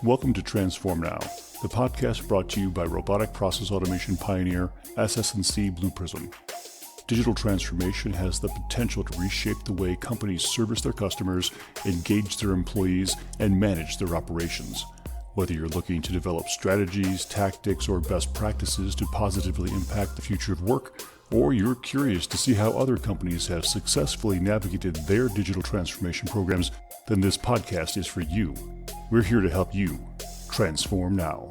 Welcome to Transform Now, the podcast brought to you by robotic process automation pioneer SS&C Blue Prism. Digital transformation has the potential to reshape the way companies service their customers, engage their employees, and manage their operations. Whether you're looking to develop strategies, tactics, or best practices to positively impact the future of work, or you're curious to see how other companies have successfully navigated their digital transformation programs, then this podcast is for you. We're here to help you transform now.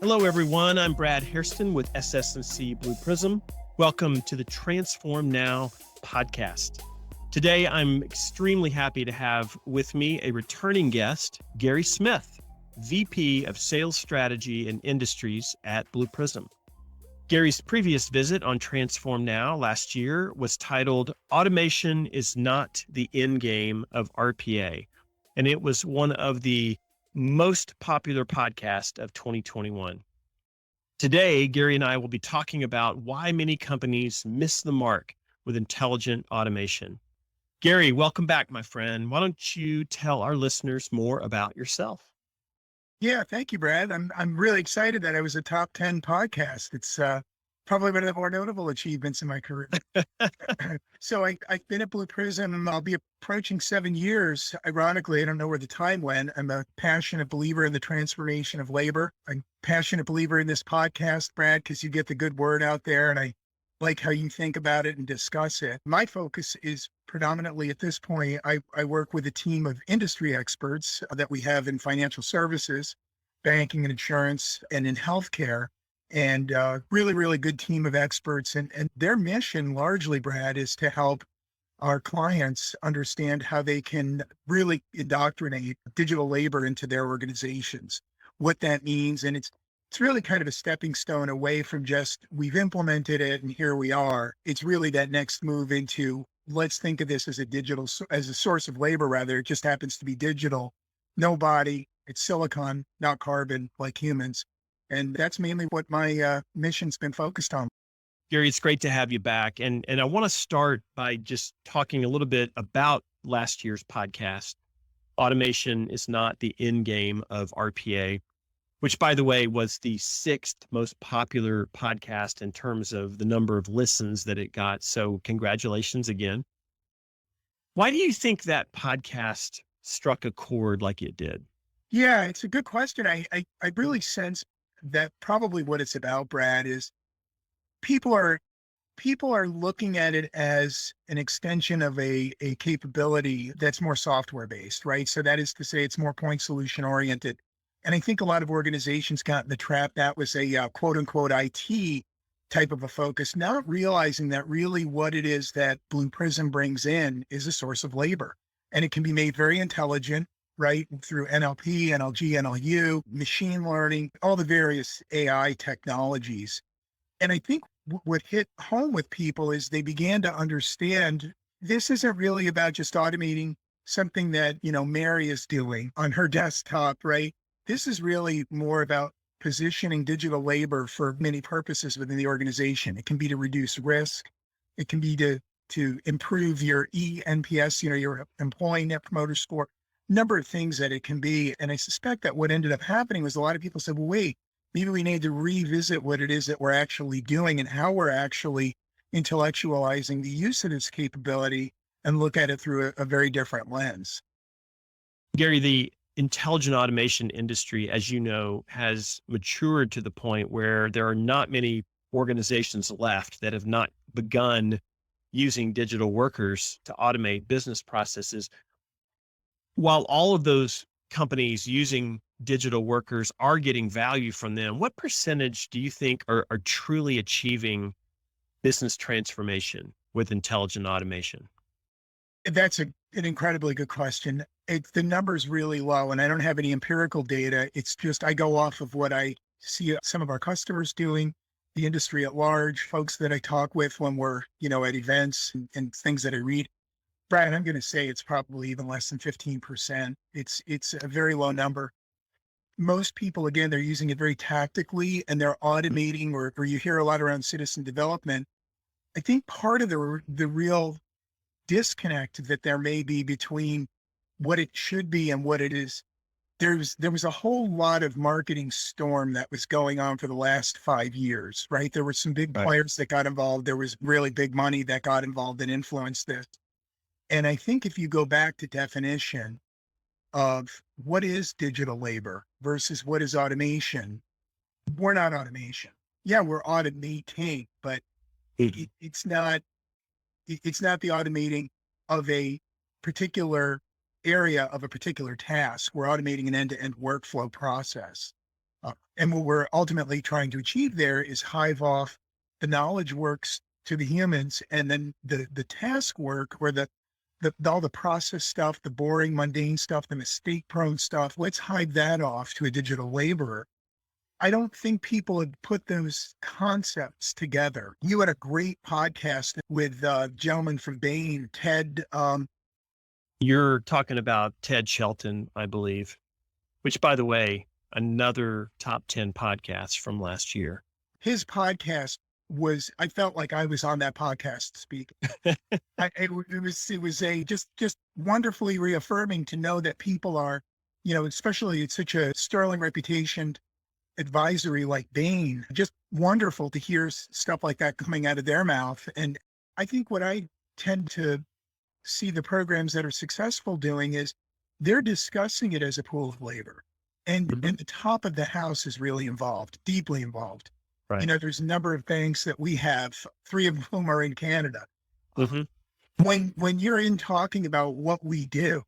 Hello, everyone. I'm Brad Hairston with SS&C Blue Prism. Welcome to the Transform Now podcast. Today, I'm extremely happy to have with me a returning guest, Gary Smith, VP of Sales Strategy and Industries at Blue Prism. Gary's previous visit on Transform Now last year was titled Automation is Not the End Game of RPA, and it was one of the most popular podcasts of 2021. Today, Gary and I will be talking about why many companies miss the mark with intelligent automation. Gary, welcome back, my friend. Why don't you tell our listeners more about yourself? Yeah, thank you, Brad. I'm really excited that I was a top 10 podcast. It's probably one of the more notable achievements in my career. So I've been at Blue Prism and I'll be approaching 7 years. Ironically, I don't know where the time went. I'm a passionate believer in the transformation of labor. I'm a passionate believer in this podcast, Brad, because you get the good word out there and I like how you think about it and discuss it. My focus is predominantly at this point, I work with a team of industry experts that we have in financial services, banking and insurance, and in healthcare. And really, really good team of experts. And their mission largely, Brad, is to help our clients understand how they can really indoctrinate digital labor into their organizations, what that means. And it's really kind of a stepping stone away from just we've implemented it and here we are. It's really that next move into let's think of this as as a source of labor, rather. It just happens to be digital, no body. It's silicon, not carbon, like humans. And that's mainly what my mission's been focused on. Gary, it's great to have you back. And I want to start by just talking a little bit about last year's podcast. Automation is not the end game of RPA, which, by the way, was the 6th most popular podcast in terms of the number of listens that it got. So congratulations again. Why do you think that podcast struck a chord like it did? Yeah, it's a good question. I really sense that probably what it's about, Brad, is people are looking at it as an extension of a capability that's more software based, right? So that is to say it's more point solution oriented. And I think a lot of organizations got in the trap that was a quote unquote IT type of a focus, not realizing that really what it is that Blue Prism brings in is a source of labor. And it can be made very intelligent, right? Through NLP, NLG, NLU, machine learning, all the various AI technologies. And I think what hit home with people is they began to understand this isn't really about just automating something that, Mary is doing on her desktop, right? This is really more about positioning digital labor for many purposes within the organization. It can be to reduce risk. It can be to improve your ENPS, your employee net promoter score. Number of things that it can be. And I suspect that what ended up happening was a lot of people said, well, wait, maybe we need to revisit what it is that we're actually doing and how we're actually intellectualizing the use of this capability and look at it through a very different lens. Gary, the intelligent automation industry, as you know, has matured to the point where there are not many organizations left that have not begun using digital workers to automate business processes. While all of those companies using digital workers are getting value from them, what percentage do you think are truly achieving business transformation with intelligent automation? That's an incredibly good question. The number's really low, and I don't have any empirical data. It's just I go off of what I see some of our customers doing, the industry at large, folks that I talk with when we're, at events and things that I read. Brad, I'm going to say it's probably even less than 15%. It's a very low number. Most people, again, they're using it very tactically and they're automating, or you hear a lot around citizen development. I think part of the real disconnect that there may be between what it should be and what it is there was a whole lot of marketing storm that was going on for the last 5 years, right? There were some big Right. players that got involved. There was really big money that got involved and influenced this. And I think if you go back to definition of what is digital labor versus what is automation, we're not automation. Yeah, we're automating, but Mhm. it's not the automating of a particular area of a particular task. We're automating an end-to-end workflow process. And what we're ultimately trying to achieve there is hive off the knowledge works to the humans, and then the task work or the all the process stuff, the boring, mundane stuff, the mistake prone stuff, let's hive that off to a digital laborer. I don't think people had put those concepts together. You had a great podcast with a gentleman from Bain, Ted. You're talking about Ted Shelton, I believe, which, by the way, another top 10 podcast from last year. His podcast was, I felt like I was on that podcast speaking. It was a just wonderfully reaffirming to know that people are, especially it's such a sterling reputation advisory like Bain, just wonderful to hear stuff like that coming out of their mouth. And I think what I tend to see the programs that are successful doing is they're discussing it as a pool of labor. Mhm. And the top of the house is really involved, deeply involved. Right. There's a number of banks that we have, three of whom are in Canada. Uh, Hmm. when you're in talking about what we do,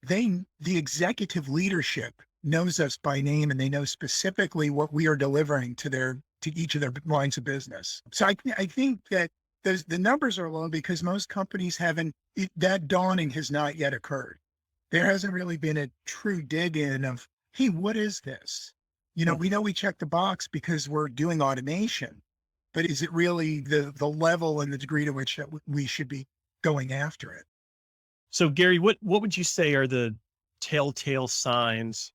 the executive leadership knows us by name, and they know specifically what we are delivering to each of their lines of business. So I think that the numbers are low because most companies that dawning has not yet occurred. There hasn't really been a true dig in of, hey, what is this? We know we check the box because we're doing automation, but is it really the level and the degree to which that we should be going after it? So, Gary, what would you say are the telltale signs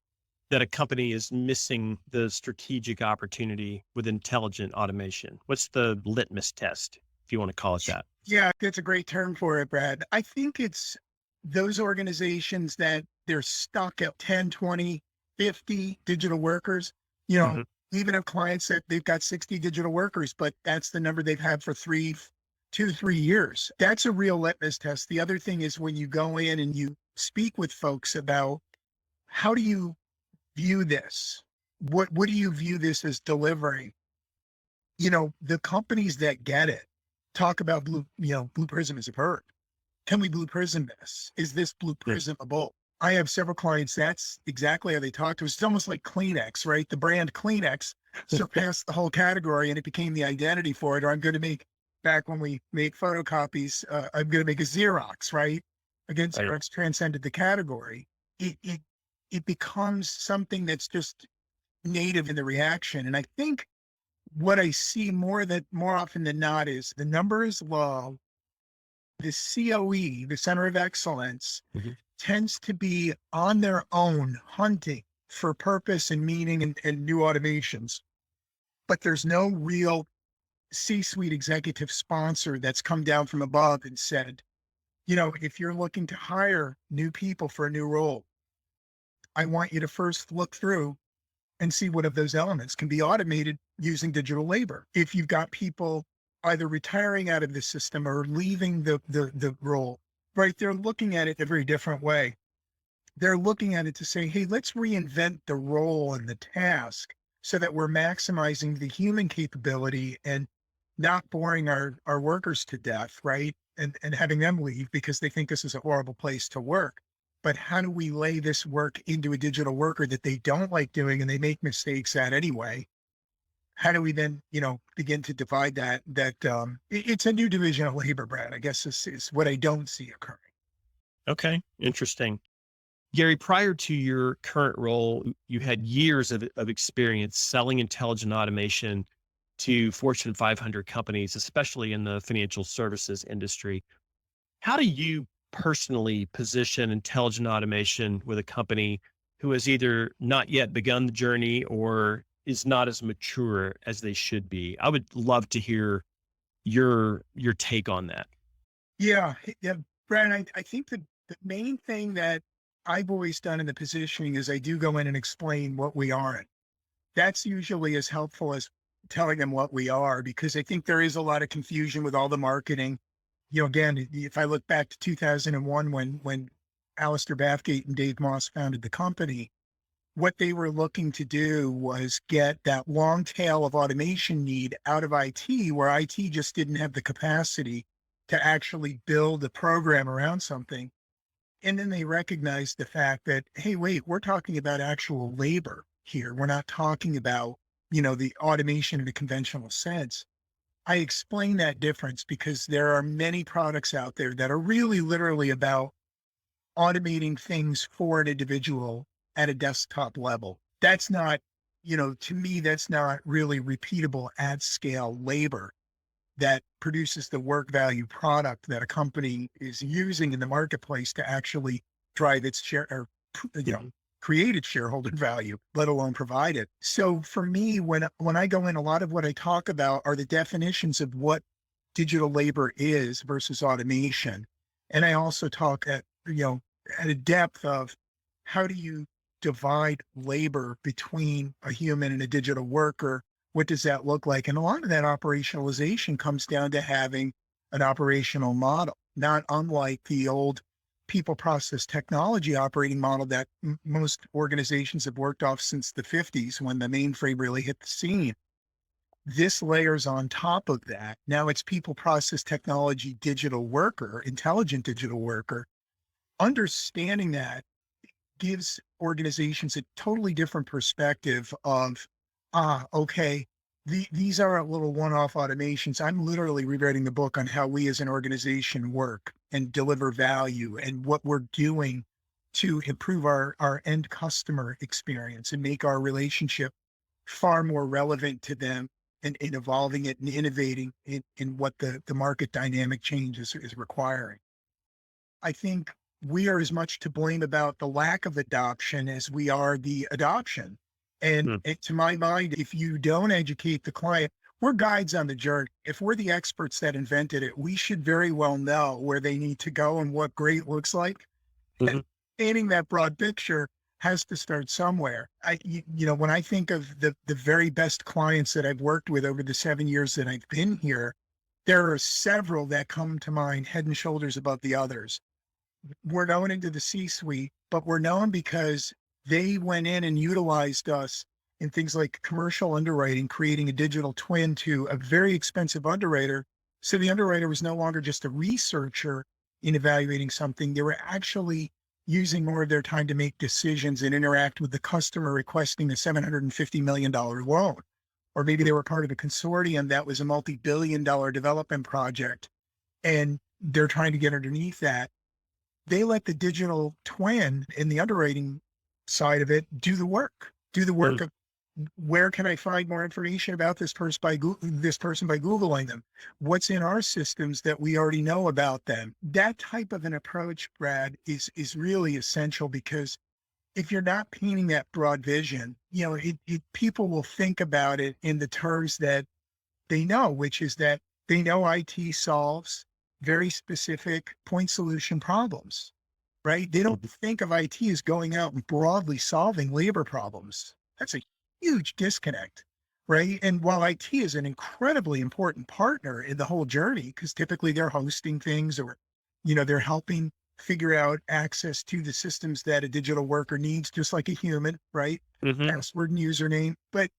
that a company is missing the strategic opportunity with intelligent automation? What's the litmus test, if you want to call it that? Yeah, that's a great term for it, Brad. I think it's those organizations that they're stuck at 10, 20, 50 digital workers. You know, Hmm. even have clients that they've got 60 digital workers, but that's the number they've had for 2, 3 years. That's a real litmus test. The other thing is when you go in and you speak with folks about how do you view this? What do you view this as delivering? The companies that get it talk about Blue Prism as a verb. Can we Blue Prism this? Is this Blue Yeah. Prismable? I have several clients. That's exactly how they talk to us. It's almost like Kleenex, right? The brand Kleenex surpassed the whole category and it became the identity for it. Or I'm going to make, back when we made photocopies, I'm going to make a Xerox, right? Again, Right. Xerox transcended the category. It becomes something that's just native in the reaction. And I think what I see more often than not is the number is low. The COE, the Center of Excellence, Mhm. tends to be on their own hunting for purpose and meaning and new automations. But there's no real C-suite executive sponsor that's come down from above and said, if you're looking to hire new people for a new role, I want you to first look through and see what of those elements can be automated using digital labor. If you've got people either retiring out of the system or leaving the role, right? They're looking at it a very different way. They're looking at it to say, hey, let's reinvent the role and the task so that we're maximizing the human capability and not boring our workers to death, right? And having them leave because they think this is a horrible place to work. But how do we lay this work into a digital worker that they don't like doing and they make mistakes at anyway? How do we then, begin to divide it's a new division of labor, Brad, I guess is what I don't see occurring. Okay. Interesting. Gary, prior to your current role, you had years of experience selling intelligent automation to Fortune 500 companies, especially in the financial services industry. How do you personally position intelligent automation with a company who has either not yet begun the journey or is not as mature as they should be? I would love to hear your take on that. Yeah. Yeah. Brad, I think the main thing that I've always done in the positioning is I do go in and explain what we aren't. That's usually as helpful as telling them what we are, because I think there is a lot of confusion with all the marketing. Again, if I look back to 2001, when Alistair Bathgate and Dave Moss founded the company, what they were looking to do was get that long tail of automation need out of IT, where IT just didn't have the capacity to actually build a program around something. And then they recognized the fact that, hey, wait, we're talking about actual labor here. We're not talking about, the automation in a conventional sense. I explain that difference because there are many products out there that are really literally about automating things for an individual at a desktop level. That's not, to me, that's not really repeatable at scale labor that produces the work value product that a company is using in the marketplace to actually drive its share or, Mhm. create its shareholder value, let alone provide it. So for me, when I go in, a lot of what I talk about are the definitions of what digital labor is versus automation. And I also talk at a depth of how do you divide labor between a human and a digital worker? What does that look like? And a lot of that operationalization comes down to having an operational model, not unlike the old people process technology operating model that most organizations have worked off since the 50s when the mainframe really hit the scene. This layers on top of that. Now it's people process technology, digital worker, intelligent digital worker. Understanding that gives organizations a totally different perspective of, okay, these aren't little one-off automations. I'm literally rewriting the book on how we as an organization work and deliver value and what we're doing to improve our end customer experience and make our relationship far more relevant to them and in evolving it and innovating in what the market dynamic change is requiring. I think we are as much to blame about the lack of adoption as we are the adoption. And Mm. to my mind, if you don't educate the client, we're guides on the journey. If we're the experts that invented it, we should very well know where they need to go and what great looks like. Mhm. And painting that broad picture has to start somewhere. When I think of the very best clients that I've worked with over the 7 years that I've been here, there are several that come to mind head and shoulders above the others. We're known into the C-suite, but we're known because they went in and utilized us in things like commercial underwriting, creating a digital twin to a very expensive underwriter. So the underwriter was no longer just a researcher in evaluating something. They were actually using more of their time to make decisions and interact with the customer requesting a $750 million loan. Or maybe they were part of a consortium that was a multi-billion dollar development project and they're trying to get underneath that. They let the digital twin in the underwriting side of it do the work Mm. of where can I find more information about this person by Googling them? What's in our systems that we already know about them? That type of an approach, Brad, is really essential because if you're not painting that broad vision, people will think about it in the terms that they know, which is that they know IT solves very specific point solution problems, right? They don't Mhm. think of IT as going out and broadly solving labor problems. That's a huge disconnect, right? And while IT is an incredibly important partner in the whole journey, because typically they're hosting things or, they're helping figure out access to the systems that a digital worker needs, just like a human, right? Mhm. Password and username. But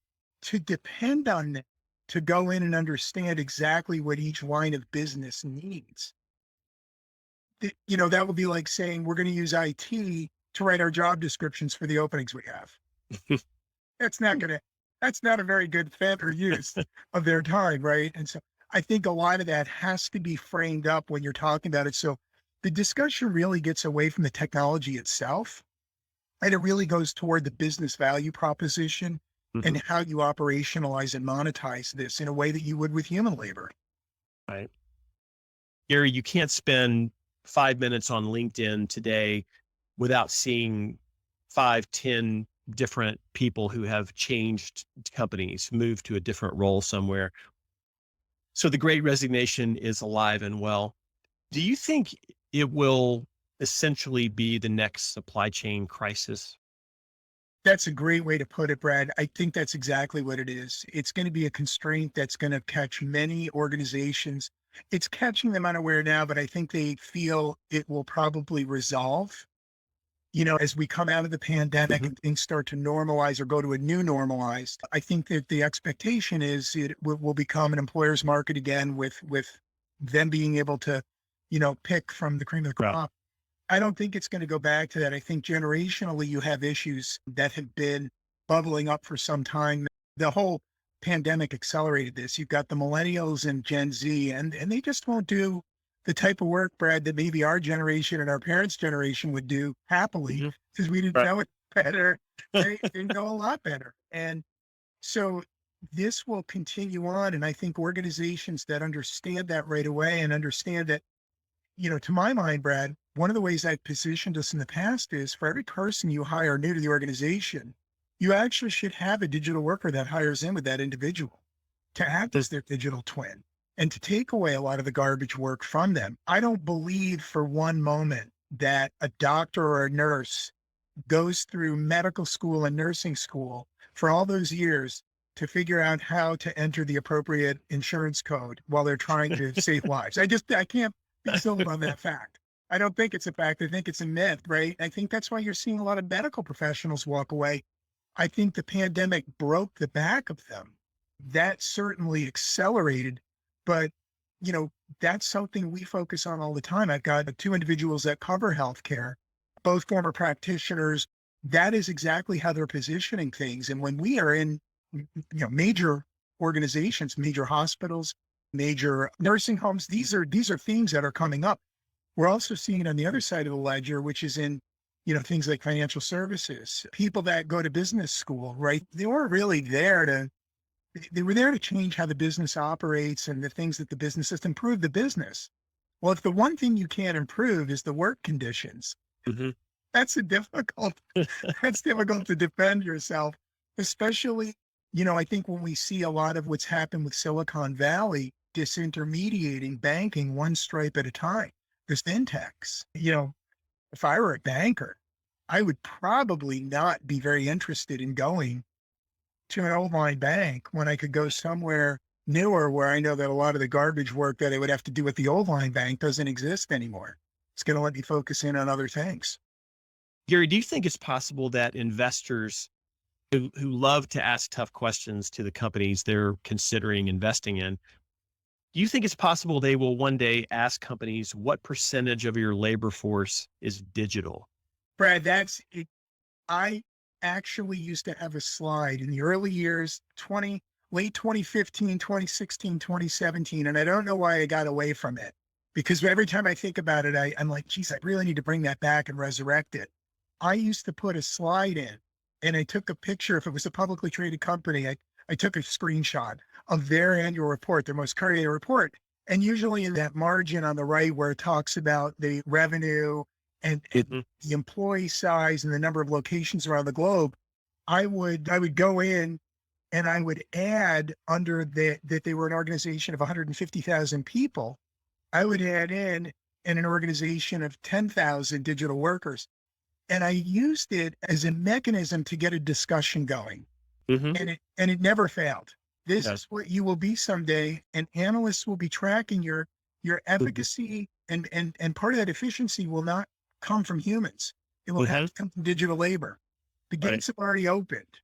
to depend on them to go in and understand exactly what each line of business needs, that would be like saying we're going to use IT to write our job descriptions for the openings we have. That's not going to, that's not a very good fit or use of their time. Right. And so I think a lot of that has to be framed up when you're talking about it. So the discussion really gets away from the technology itself and it really goes toward the business value proposition and Mhm. how you operationalize and monetize this in a way that you would with human labor. Right. Gary, you can't spend 5 minutes on LinkedIn today without seeing 5, 10 different people who have changed companies, moved to a different role somewhere. So the great resignation is alive and well. Do you think it will essentially be the next supply chain crisis? That's a great way to put it, Brad. I think that's exactly what it is. It's going to be a constraint that's going to catch many organizations. It's catching them unaware now, but I think they feel it will probably resolve. As we come out of the pandemic Mhm. and things start to normalize or go to a new normalized, I think that the expectation is it will become an employer's market again with them being able to, pick from the cream of the Yeah. crop. I don't think it's going to go back to that. I think generationally, you have issues that have been bubbling up for some time. The whole pandemic accelerated this. You've got the millennials and Gen Z, and they just won't do the type of work, Brad, that maybe our generation and our parents' generation would do happily Mhm. because we didn't Right. know it better. They know a lot better. And so this will continue on. And I think organizations that understand that right away and understand that to my mind, Brad, one of the ways I've positioned us in the past is for every person you hire new to the organization, you actually should have a digital worker that hires in with that individual to act as their digital twin and to take away a lot of the garbage work from them. I don't believe for one moment that a doctor or a nurse goes through medical school and nursing school for all those years to figure out how to enter the appropriate insurance code while they're trying to save lives. I can't be sold on that fact. I don't think it's a fact. I think it's a myth, right? I think that's why you're seeing a lot of medical professionals walk away. I think the pandemic broke the back of them. That certainly accelerated, but you know, that's something we focus on all the time. I've got two individuals that cover healthcare, both former practitioners. That is exactly how they're positioning things. And when we are in, major organizations, major hospitals, major nursing homes, these are themes that are coming up. We're also seeing it on the other side of the ledger, which is in, things like financial services, people that go to business school, right? They weren't really there to, they were there to change how the business operates and the things that the business system improve the business. Well, if the one thing you can't improve is the work conditions, Mhm. that's a difficult, that's difficult to defend yourself, especially, I think when we see a lot of what's happened with Silicon Valley, disintermediating banking one stripe at a time, there's fintechs, if I were a banker, I would probably not be very interested in going to an old line bank when I could go somewhere newer where I know that a lot of the garbage work that I would have to do at the old line bank doesn't exist anymore. It's going to let me focus in on other things. Gary, do you think it's possible that investors who love to ask tough questions to the companies they're considering investing in, do you think it's possible they will one day ask companies what percentage of your labor force is digital? Brad, that's it. I actually used to have a slide in the early years, late 2015, 2016, 2017, and I don't know why I got away from it because every time I think about it, I'm like, geez, I really need to bring that back and resurrect it. I used to put a slide in and I took a picture. If it was a publicly traded company, I took a screenshot of their annual report, their most current annual report. And usually in that margin on the right where it talks about the revenue and Mhm. the employee size and the number of locations around the globe, I would go in and I would add under that they were an organization of 150,000 people. I would add in an organization of 10,000 digital workers. And I used it as a mechanism to get a discussion going. Mhm. And it never failed. This Yeah. is what you will be someday, and analysts will be tracking your Mhm. efficacy and part of that efficiency will not come from humans. It will have Mhm. to come from digital labor. The Right. gates have already opened.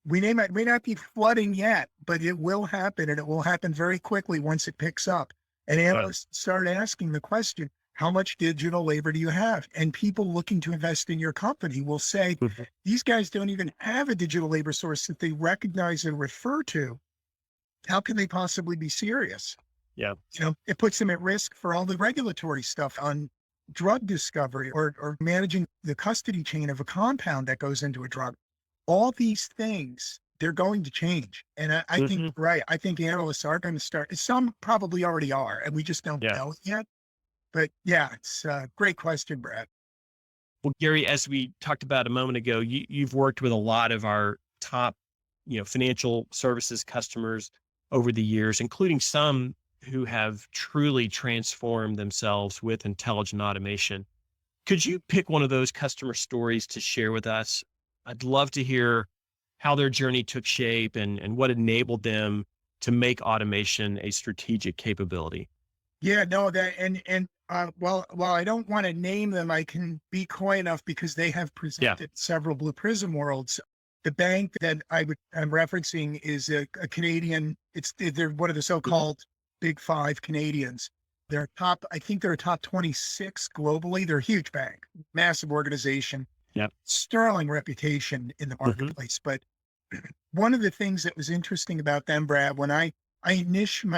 We may not be flooding yet, but it will happen and it will happen very quickly once it picks up. And Right. analysts start asking the question, how much digital labor do you have? And people looking to invest in your company will say, Mhm. these guys don't even have a digital labor source that they recognize and refer to. How can they possibly be serious? Yeah. It puts them at risk for all the regulatory stuff on drug discovery or managing the custody chain of a compound that goes into a drug. All these things, they're going to change. And I think, Mhm. right, I think analysts are going to start, some probably already are, and we just don't Yeah. know it yet. But yeah, it's a great question, Brad. Well, Gary, as we talked about a moment ago, you've worked with a lot of our top, financial services customers over the years, including some who have truly transformed themselves with intelligent automation. Could you pick one of those customer stories to share with us? I'd love to hear how their journey took shape and what enabled them to make automation a strategic capability. Yeah, no, that while I don't want to name them, I can be coy enough because they have Yeah. presented several Blue Prism worlds. The bank that I'm referencing is a Canadian. They're one of the so-called Big Five Canadians. I think they're a top 26 globally. They're a huge bank, massive organization, Yep. sterling reputation in the Hmm. marketplace. But one of the things that was interesting about them, Brad, when my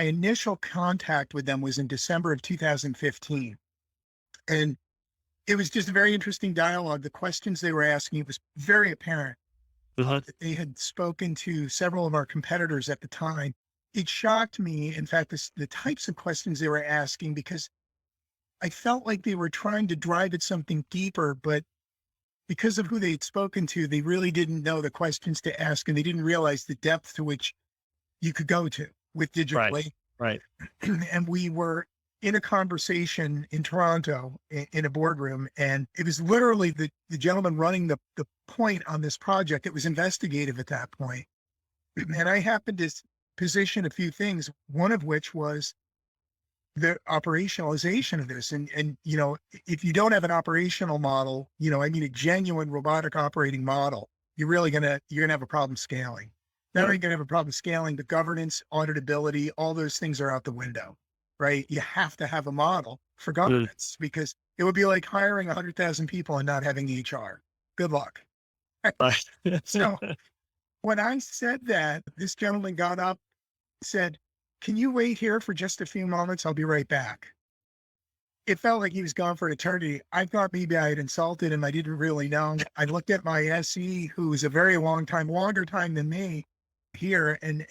initial contact with them was in December of 2015. And it was just a very interesting dialogue. The questions they were asking, it was very apparent Uh-huh. that they had spoken to several of our competitors at the time. It shocked me, in fact, the types of questions they were asking, because I felt like they were trying to drive at something deeper, but because of who they had spoken to, they really didn't know the questions to ask, and they didn't realize the depth to which you could go to with Right. digitally. Right. And we were in a conversation in Toronto in a boardroom, and it was literally the gentleman running the point on this project. It was investigative at that point. And I happened to position a few things, one of which was the operationalization of this. And, if you don't have an operational model, I mean, a genuine robotic operating model, you're going to have a problem scaling. Not only going to have a problem scaling, the governance, auditability, all those things are out the window, right? You have to have a model for Mm. governance, because it would be like hiring 100,000 people and not having HR. Good luck. Right. So when I said that, this gentleman got up, said, "Can you wait here for just a few moments? I'll be right back." It felt like he was gone for an eternity. I thought maybe I had insulted him. I didn't really know. I looked at my SE, who was a very longer time than me here. And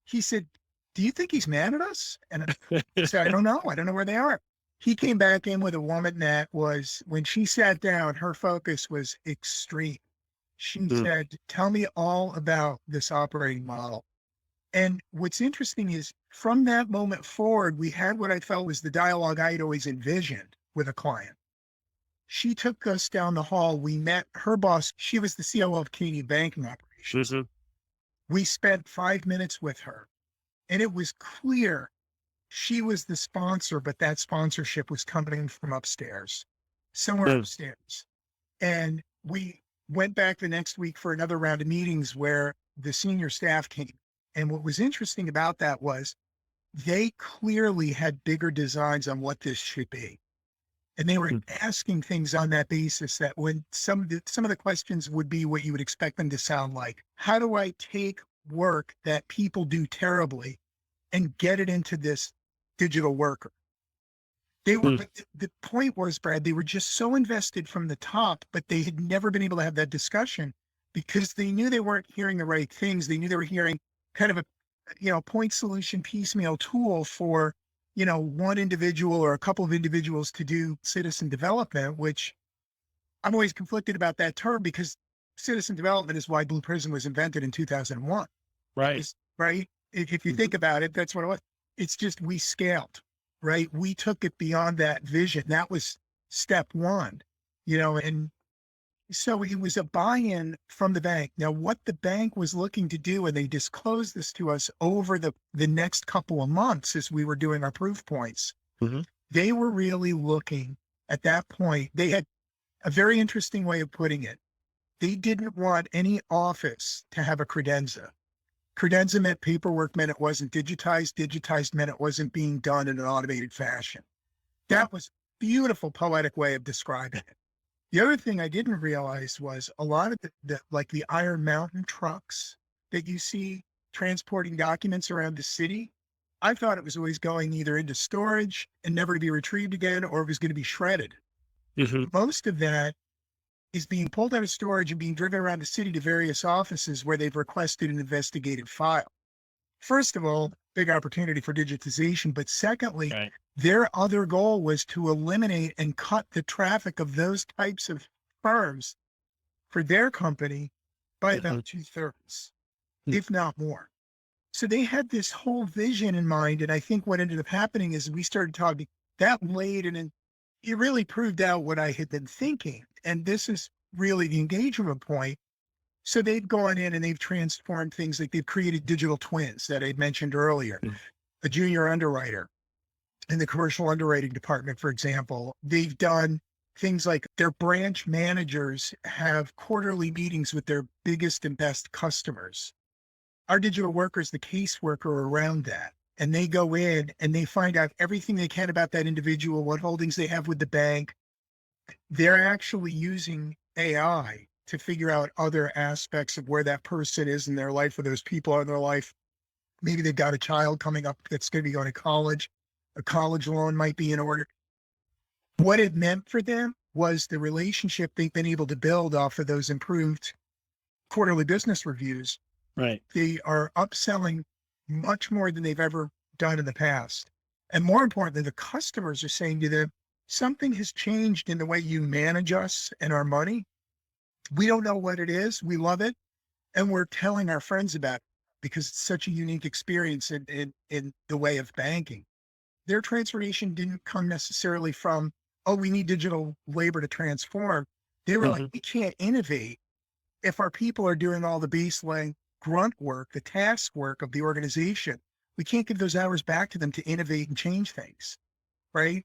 he said, "Do you think he's mad at us?" And I said, "I don't know. I don't know where they are." He came back in with a woman that was, when she sat down, her focus was extreme. She Mm. said, "Tell me all about this operating model." And what's interesting is, from that moment forward, we had what I felt was the dialogue I had always envisioned with a client. She took us down the hall. We met her boss. She was the COO of Canadian banking operations. Mhm. We spent 5 minutes with her, and it was clear she was the sponsor, but that sponsorship was coming from upstairs, somewhere Mm. upstairs. And we went back the next week for another round of meetings where the senior staff came. And what was interesting about that was they clearly had bigger designs on what this should be. And they were Mm. asking things on that basis, that when some of the questions would be what you would expect them to sound like. How do I take work that people do terribly and get it into this digital worker? Mm. But the point was, Brad, they were just so invested from the top, but they had never been able to have that discussion because they knew they weren't hearing the right things. They knew they were hearing kind of a, point solution piecemeal tool for, one individual or a couple of individuals to do citizen development, which I'm always conflicted about that term, because citizen development is why Blue Prism was invented in 2001. Right. Right. If you think Mhm. about it, that's what it was. It's just, we scaled, right? We took it beyond that vision. That was step one, and so it was a buy-in from the bank. Now, what the bank was looking to do, and they disclosed this to us over the next couple of months as we were doing our proof points, Mhm. they were really looking at that point. They had a very interesting way of putting it. They didn't want any office to have a credenza. Credenza meant paperwork, meant it wasn't digitized. Digitized meant it wasn't being done in an automated fashion. That was a beautiful, poetic way of describing it. The other thing I didn't realize was a lot of like the Iron Mountain trucks that you see transporting documents around the city. I thought it was always going either into storage and never to be retrieved again, or it was going to be shredded. Mhm. Most of that is being pulled out of storage and being driven around the city to various offices where they've requested an investigative file. First of all, big opportunity for digitization. But secondly, Right. their other goal was to eliminate and cut the traffic of those types of firms for their company by Mhm. about 2/3, Mm. if not more. So they had this whole vision in mind. And I think what ended up happening is we started talking, that laid an it really proved out what I had been thinking. And this is really the engagement point. So they've gone in and they've transformed things, like they've created digital twins that I mentioned earlier, Mm. a junior underwriter in the commercial underwriting department, for example. They've done things like their branch managers have quarterly meetings with their biggest and best customers. Our digital worker is the caseworker around that. And they go in and they find out everything they can about that individual, what holdings they have with the bank. They're actually using AI to figure out other aspects of where that person is in their life, or those people are in their life. Maybe they've got a child coming up that's going to be going to college. A college loan might be in order. What it meant for them was the relationship they've been able to build off of those improved quarterly business reviews. Right. They are upselling much more than they've ever done in the past. And more importantly, the customers are saying to them, something has changed in the way you manage us and our money. We don't know what it is. We love it. And we're telling our friends about it because it's such a unique experience in the way of banking. Their transformation didn't come necessarily from, oh, we need digital labor to transform. They were like, we can't innovate if our people are doing all the baseline grunt work, the task work of the organization. We can't give those hours back to them to innovate and change things, right?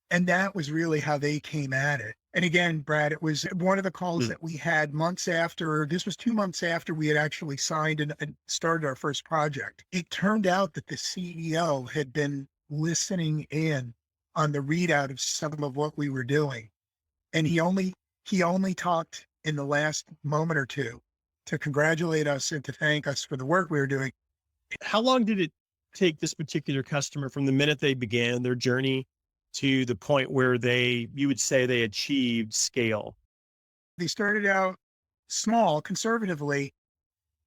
And that was really how they came at it. And again, Brad, it was one of the calls that we had months after. This was 2 months after we had actually signed and started our first project. It turned out that the CEO had been listening in on the readout of some of what we were doing. And he only talked in the last moment or two to congratulate us and to thank us for the work we were doing. How long did it take this particular customer from the minute they began their journey to the point where you would say they achieved scale? They started out small, conservatively.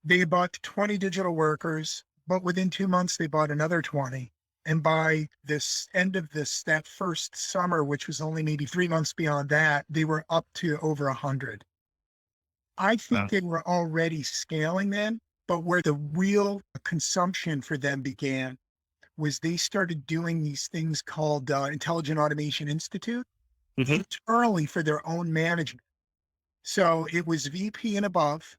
They bought 20 digital workers, but within 2 months, they bought another 20. And by this end of that first summer, which was only maybe 3 months beyond that, they were up to over 100. I think they were already scaling then, but where the real consumption for them began was they started doing these things called Intelligent Automation Institute internally for their own management. So it was VP and above,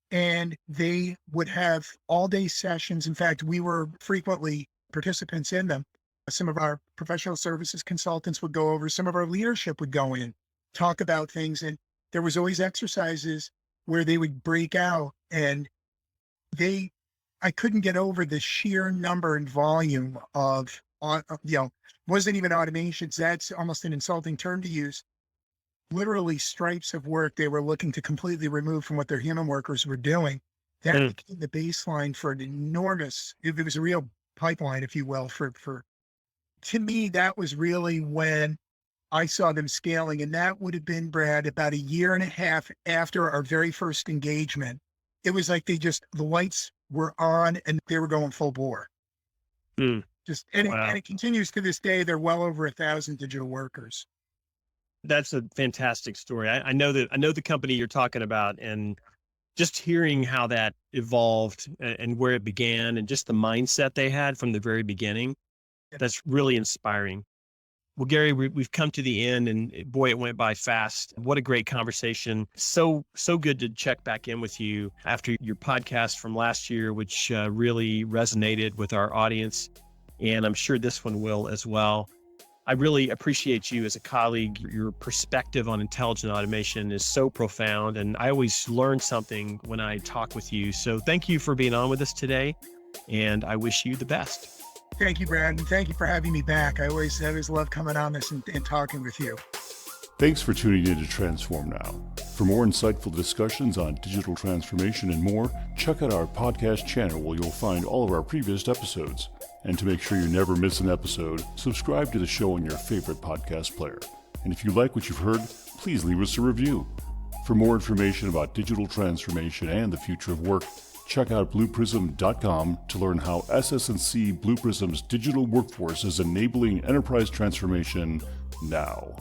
and they would have all-day sessions. In fact, we were frequently participants in them. Some of our professional services consultants would go over, some of our leadership would go in, talk about things. And there was always exercises where they would break out, and I couldn't get over the sheer number and volume of, wasn't even automations. That's almost an insulting term to use. Literally stripes of work they were looking to completely remove from what their human workers were doing. That became the baseline for an enormous, it was a real pipeline, if you will, to me, that was really when I saw them scaling. And that would have been, Brad, about 1.5 years after our very first engagement. It was like the lights were on and they were going full bore. And it continues to this day. They're well over 1,000 digital workers. That's a fantastic story. I know the company you're talking about, and just hearing how that evolved and where it began and just the mindset they had from the very beginning, that's really inspiring. Well, Gary, we've come to the end, and boy, it went by fast. What a great conversation. So good to check back in with you after your podcast from last year, which really resonated with our audience. And I'm sure this one will as well. I really appreciate you as a colleague. Your perspective on intelligent automation is so profound, and I always learn something when I talk with you. So thank you for being on with us today, and I wish you the best. Thank you, Brad, and thank you for having me back. I always love coming on this and talking with you. Thanks for tuning in to Transform Now. For more insightful discussions on digital transformation and more, check out our podcast channel where you'll find all of our previous episodes. And to make sure you never miss an episode, subscribe to the show on your favorite podcast player. And if you like what you've heard, please leave us a review. For more information about digital transformation and the future of work, check out blueprism.com to learn how SS&C Blue Prism's digital workforce is enabling enterprise transformation now.